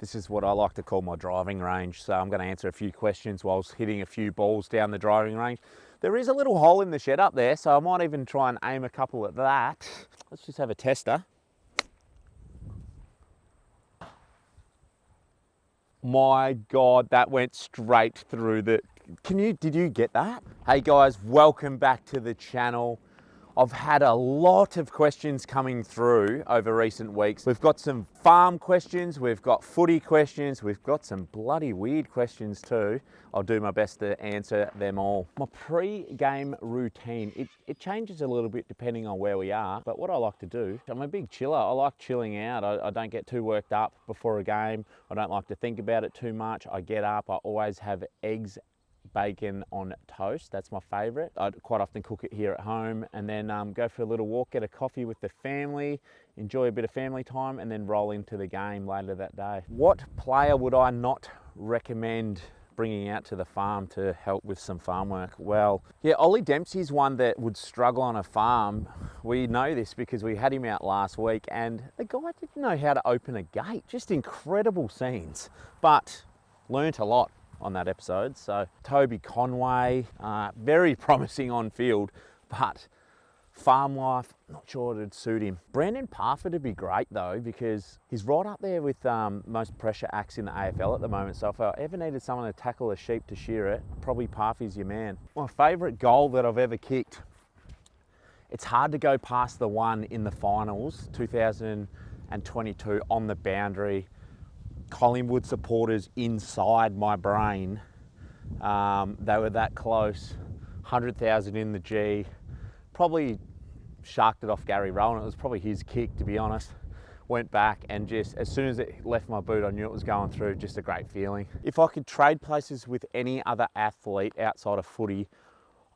This is what I like to call my driving range. So I'm going to answer a few questions whilst hitting a few balls down the driving range. There is a little hole in the shed up there, so I might even try and aim a couple at that. Let's just have a tester. My God, that went straight through the... Did you get that? Hey guys, welcome back to the channel. I've had a lot of questions coming through over recent weeks. We've got some farm questions, we've got footy questions, we've got some bloody weird questions too. I'll do my best to answer them all. My pre-game routine, it changes a little bit depending on where we are, but what I like to do, I'm a big chiller. I like chilling out. I don't get too worked up before a game. I don't like to think about it too much. I get up, I always have eggs, bacon on toast. That's my favourite. I quite often cook it here at home and then go for a little walk, get a coffee with the family, enjoy a bit of family time and then roll into the game later that day. What player would I not recommend bringing out to the farm to help with some farm work? Well, yeah, Ollie Dempsey's one that would struggle on a farm. We know this because we had him out last week and the guy didn't know how to open a gate. Just incredible scenes, but learnt a lot on that episode. So Toby Conway, very promising on field, but farm life, not sure it'd suit him. Brandon Parfitt would be great though, because he's right up there with most pressure acts in the AFL at the moment. So if I ever needed someone to tackle a sheep to shear it, probably Parfy's your man. My favourite goal that I've ever kicked, it's hard to go past the one in the finals, 2022 on the boundary. Collingwood supporters inside my brain. They were that close. 100,000 in the G. Probably sharked it off Gary Rowan. It was probably his kick, to be honest. Went back and just, as soon as it left my boot, I knew it was going through. Just a great feeling. If I could trade places with any other athlete outside of footy,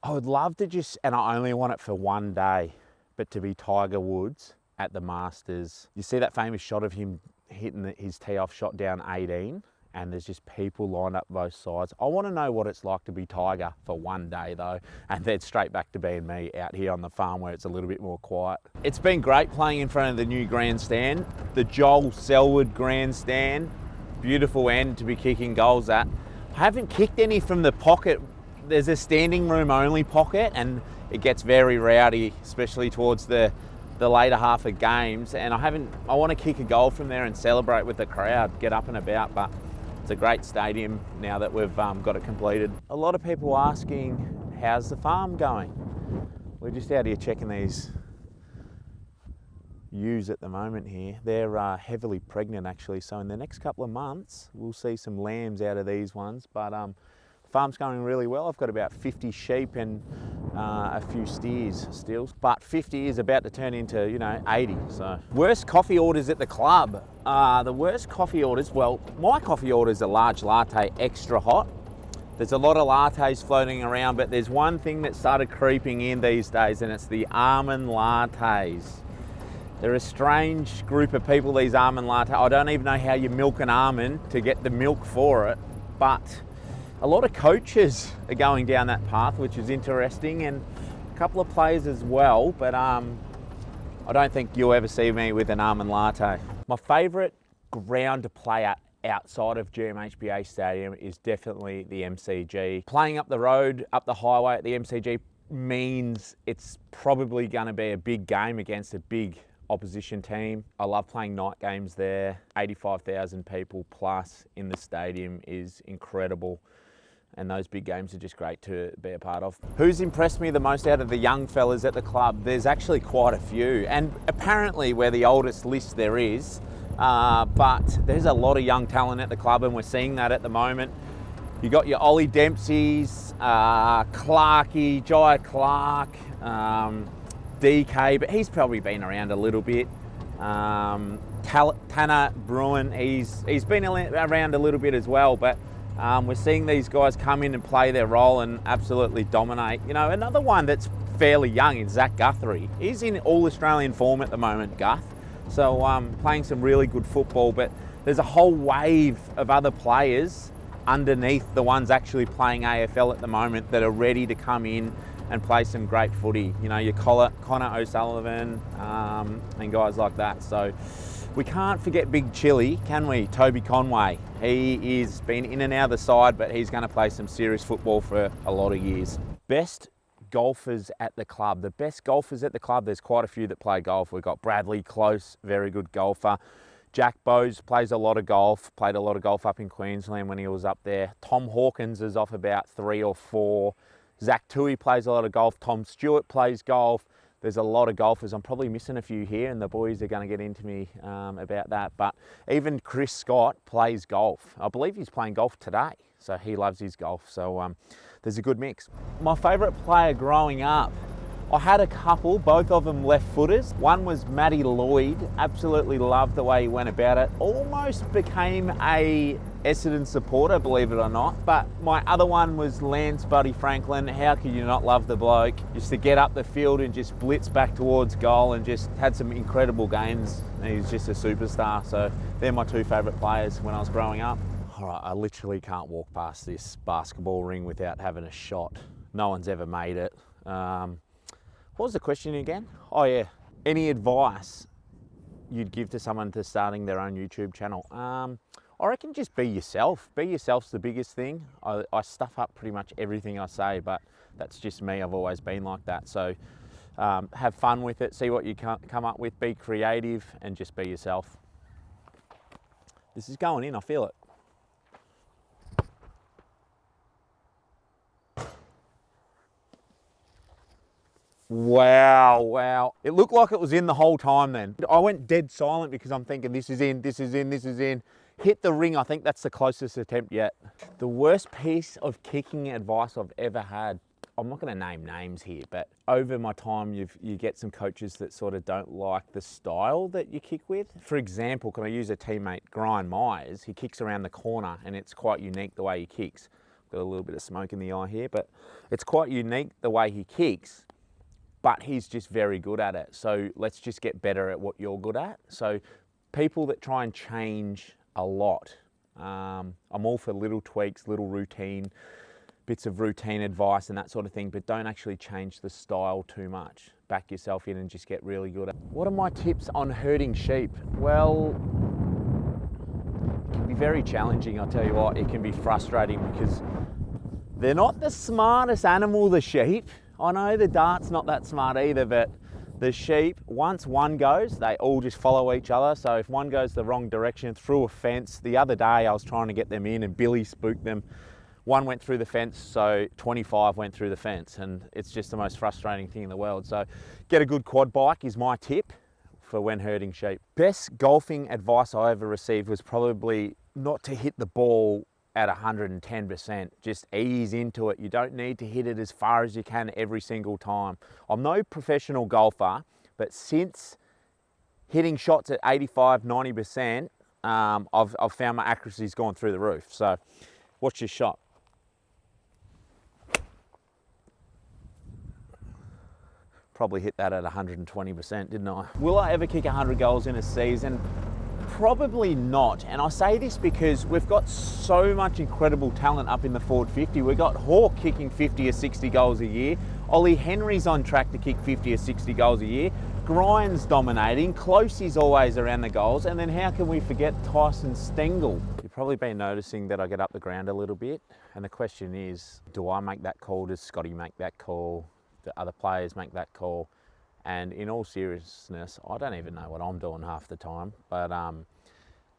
I would love to just, and I only want it for one day, but to be Tiger Woods at the Masters. You see that famous shot of him hitting his tee-off shot down 18 and there's just people lined up both sides. I want to know what it's like to be Tiger for one day though, and then straight back to being me out here on the farm where it's a little bit more quiet. It's been great playing in front of the new grandstand, the Joel Selwood grandstand. Beautiful end to be kicking goals at. I haven't kicked any from the pocket. There's a standing room only pocket and it gets very rowdy, especially towards the later half of games, and I want to kick a goal from there and celebrate with the crowd, get up and about, but it's a great stadium now that we've got it completed. A lot of people asking, how's the farm going? We're just out here checking these ewes at the moment here. They're heavily pregnant actually, so in the next couple of months we'll see some lambs out of these ones, but the farm's going really well. I've got about 50 sheep and a few steers still, but 50 is about to turn into, 80. So worst coffee orders at the club. The worst coffee orders, well, my coffee order is a large latte, extra hot. There's a lot of lattes floating around, but there's one thing that started creeping in these days, and it's the almond lattes. They're a strange group of people, these almond lattes. I don't even know how you milk an almond to get the milk for it, but a lot of coaches are going down that path, which is interesting, and a couple of players as well, but I don't think you'll ever see me with an almond latte. My favourite ground to play at outside of GMHBA Stadium is definitely the MCG. Playing up the road, up the highway at the MCG means it's probably going to be a big game against a big opposition team. I love playing night games there. 85,000 people plus in the stadium is incredible. And those big games are just great to be a part of. Who's impressed me the most out of the young fellas at the club? There's actually quite a few, and apparently we're the oldest list there is, but there's a lot of young talent at the club, and we're seeing that at the moment. You got your Ollie Dempseys, Clarkey, Jai Clark, DK, but he's probably been around a little bit. Tanner Bruin, he's been around a little bit as well, but we're seeing these guys come in and play their role and absolutely dominate. Another one that's fairly young is Zach Guthrie. He's in all-Australian form at the moment, Guth. So playing some really good football, but there's a whole wave of other players underneath the ones actually playing AFL at the moment that are ready to come in and play some great footy. Your Connor O'Sullivan and guys like that. So We can't forget Big Chili, can we? Toby Conway. He is been in and out of the side, but he's going to play some serious football for a lot of years. Best golfers at the club. The best golfers at the club, there's quite a few that play golf. We've got Bradley Close, very good golfer. Jack Bowes plays a lot of golf, played a lot of golf up in Queensland when he was up there. Tom Hawkins is off about 3 or 4. Zach Tui plays a lot of golf. Tom Stewart plays golf. There's a lot of golfers. I'm probably missing a few here, and the boys are going to get into me about that. But even Chris Scott plays golf. I believe he's playing golf today, so he loves his golf. So there's a good mix. My favourite player growing up, I had a couple, both of them left-footers. One was Matty Lloyd. Absolutely loved the way he went about it. Almost became a Essendon supporter, believe it or not. But my other one was Lance Buddy Franklin. How could you not love the bloke? Used to get up the field and just blitz back towards goal and just had some incredible games. And he was just a superstar. So they're my two favourite players when I was growing up. All right, I literally can't walk past this basketball ring without having a shot. No one's ever made it. What was the question again? Oh yeah, any advice you'd give to someone to starting their own YouTube channel? I reckon just be yourself. Be yourself's the biggest thing. I stuff up pretty much everything I say, but that's just me. I've always been like that. So have fun with it, see what you come up with, be creative and just be yourself. This is going in, I feel it. Wow. It looked like it was in the whole time then. I went dead silent because I'm thinking this is in, this is in, this is in. Hit the ring, I think that's the closest attempt yet. The worst piece of kicking advice I've ever had, I'm not going to name names here, but over my time you get some coaches that sort of don't like the style that you kick with. For example, can I use a teammate, Brian Myers? He kicks around the corner and it's quite unique the way he kicks. Got a little bit of smoke in the eye here, but it's quite unique the way he kicks. But he's just very good at it. So let's just get better at what you're good at. So people that try and change a lot, I'm all for little tweaks, little routine, bits of routine advice and that sort of thing, but don't actually change the style too much. Back yourself in and just get really good at it. What are my tips on herding sheep? Well, it can be very challenging, I'll tell you what. It can be frustrating because they're not the smartest animal, the sheep. I know the dart's not that smart either, but the sheep, once one goes, they all just follow each other. So if one goes the wrong direction, through a fence, the other day I was trying to get them in and Billy spooked them. One went through the fence, so 25 went through the fence, and it's just the most frustrating thing in the world. So get a good quad bike is my tip for when herding sheep. Best golfing advice I ever received was probably not to hit the ball at 110%, just ease into it. You don't need to hit it as far as you can every single time. I'm no professional golfer, but since hitting shots at 85, 90%, I've found my accuracy's gone through the roof. So watch your shot. Probably hit that at 120%, didn't I? Will I ever kick 100 goals in a season? Probably not, and I say this because we've got so much incredible talent up in the forward 50. We've got Hawke kicking 50 or 60 goals a year. Ollie Henry's on track to kick 50 or 60 goals a year. Grimes dominating. Closey's always around the goals. And then how can we forget Tyson Stengel? You've probably been noticing that I get up the ground a little bit. And the question is, do I make that call? Does Scotty make that call? Do other players make that call? And in all seriousness, I don't even know what I'm doing half the time. But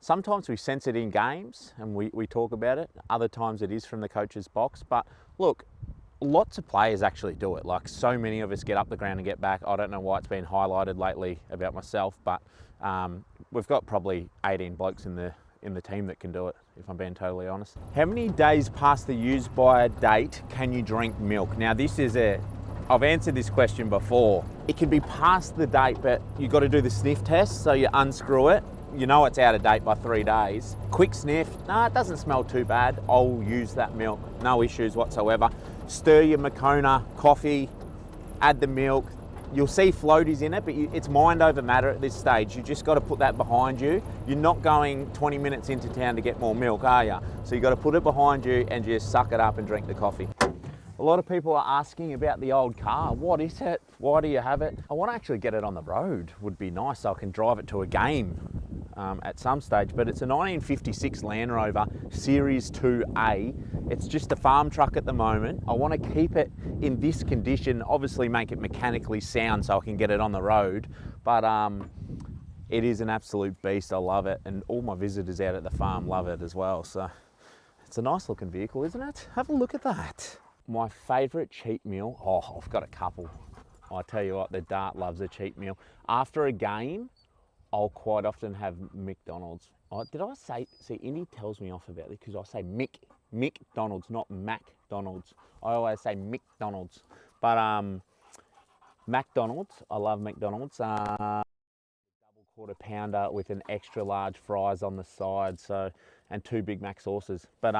sometimes we sense it in games and we talk about it. Other times it is from the coach's box. But look, lots of players actually do it. Like so many of us get up the ground and get back. I don't know why it's been highlighted lately about myself, but we've got probably 18 blokes in the team that can do it, if I'm being totally honest. How many days past the use by date can you drink milk? Now this is I've answered this question before. It can be past the date, but you've got to do the sniff test. So you unscrew it. You know it's out of date by 3 days. Quick sniff. No, it doesn't smell too bad. I'll use that milk. No issues whatsoever. Stir your Moccona coffee, add the milk. You'll see floaties in it, but it's mind over matter at this stage. You just got to put that behind you. You're not going 20 minutes into town to get more milk, are you? So you got to put it behind you and just suck it up and drink the coffee. A lot of people are asking about the old car. What is it? Why do you have it? I want to actually get it on the road. Would be nice so I can drive it to a game. at some stage, but it's a 1956 Land Rover Series 2A. It's just a farm truck at the moment. I want to keep it in this condition, obviously make it mechanically sound so I can get it on the road, but it is an absolute beast. I love it, and all my visitors out at the farm love it as well. So it's a nice looking vehicle, isn't it? Have a look at that. My favourite cheat meal, oh, I've got a couple. I tell you what, the Dart loves a cheat meal. After a game, I'll quite often have McDonald's. Oh, did I say, see, Indy tells me off about this because I say McDonald's, not McDonald's. I always say McDonald's. But McDonald's, I love McDonald's. Double quarter pounder with an extra large fries on the side, so, and 2 Big Mac sauces. But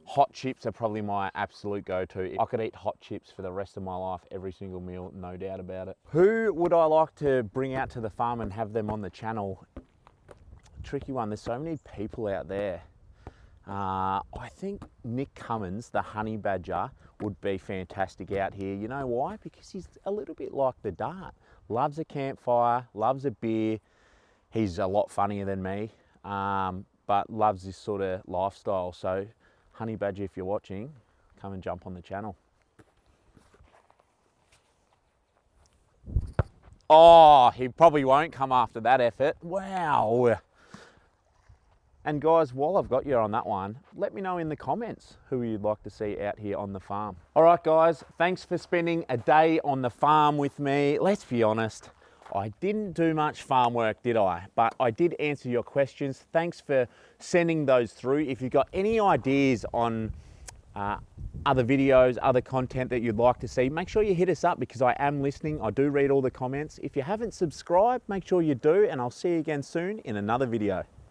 hot chips are probably my absolute go-to. I could eat hot chips for the rest of my life, every single meal, no doubt about it. Who would I like to bring out to the farm and have them on the channel? Tricky one, there's so many people out there. I think Nick Cummins, the honey badger, would be fantastic out here. You know why? Because he's a little bit like the Dart. Loves a campfire, loves a beer. He's a lot funnier than me, but loves this sort of lifestyle. So honey badger, if you're watching, come and jump on the channel. Oh, he probably won't come after that effort. Wow. And guys, while I've got you on that one, let me know in the comments who you'd like to see out here on the farm. All right, guys, thanks for spending a day on the farm with me. Let's be honest, I didn't do much farm work, did I? But I did answer your questions. Thanks for sending those through. If you've got any ideas on other videos, other content that you'd like to see, make sure you hit us up because I am listening. I do read all the comments. If you haven't subscribed, make sure you do, and I'll see you again soon in another video.